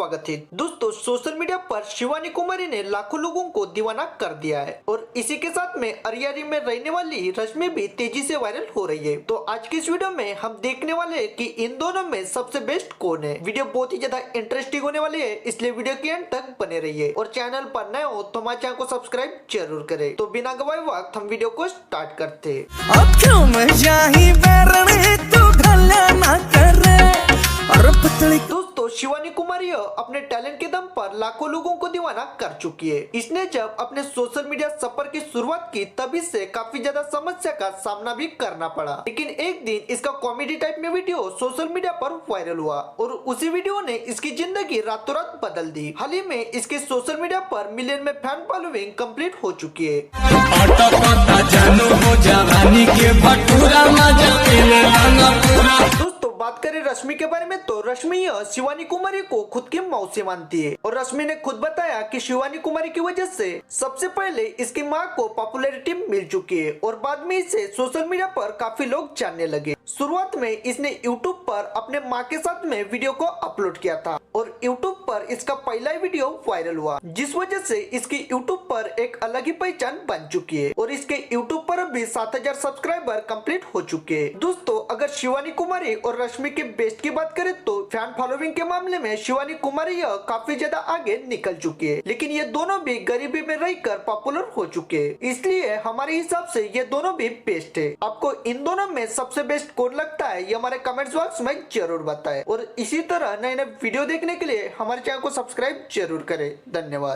स्वागत है। दोस्तों, सोशल मीडिया पर शिवानी कुमारी ने लाखों लोगों को दीवाना कर दिया है और इसी के साथ में अरियारी में रहने वाली रश्मि भी तेजी से वायरल हो रही है। तो आज की इस वीडियो में हम देखने वाले हैं कि इन दोनों में सबसे बेस्ट कौन है। वीडियो बहुत ही ज्यादा इंटरेस्टिंग होने वाली है, इसलिए वीडियो के एंड तक बने रहिए और चैनल पर नए हो तो हमारे चैनल को सब्सक्राइब जरूर करें। तो बिना गवाए वक्त हम वीडियो को स्टार्ट करते। दोस्तों, शिवानी कुमारी अपने टैलेंट के दम पर लाखों लोगों को दीवाना कर चुकी है। इसने जब अपने सोशल मीडिया सफर की शुरुआत की तभी से काफी ज्यादा समस्या का सामना भी करना पड़ा, लेकिन एक दिन इसका कॉमेडी टाइप में वीडियो सोशल मीडिया पर वायरल हुआ और उसी वीडियो ने इसकी जिंदगी रातों रात बदल दी। हाल ही में इसके सोशल मीडिया पर मिलियन में फैन फॉलोइंग कंप्लीट हो चुकी है। बात करें रश्मि के बारे में तो रश्मि शिवानी कुमारी को खुद की मौसी मानती है और रश्मि ने खुद बताया कि शिवानी कुमारी की वजह से सबसे पहले इसकी मां को पॉपुलैरिटी मिल चुकी है और बाद में इसे सोशल मीडिया पर काफी लोग जानने लगे। शुरुआत में इसने यूट्यूब पर अपने मां के साथ में वीडियो को अपलोड किया था और यूट्यूब पर इसका पहला वीडियो वायरल हुआ, जिस वजह से इसकी यूट्यूब पर एक अलग ही पहचान बन चुकी है और इसके यूट्यूब पर भी 7000 सब्सक्राइबर कंप्लीट हो चुके हैं। दोस्तों, अगर शिवानी कुमारी और रश्मि के बेस्ट की बात करें तो फैन फॉलोइंग के मामले में शिवानी कुमारी काफी ज्यादा आगे निकल चुकी है, लेकिन ये दोनों भी गरीबी में रहकर पॉपुलर हो चुके हैं, इसलिए हमारे हिसाब से ये दोनों भी बेस्ट है। आपको इन दोनों में सबसे बेस्ट कौन लगता है ये हमारे कमेंट्स बॉक्स में जरूर बताएं और इसी तरह नए नए वीडियो देखने के लिए हमारे चैनल को सब्सक्राइब जरूर करें। धन्यवाद।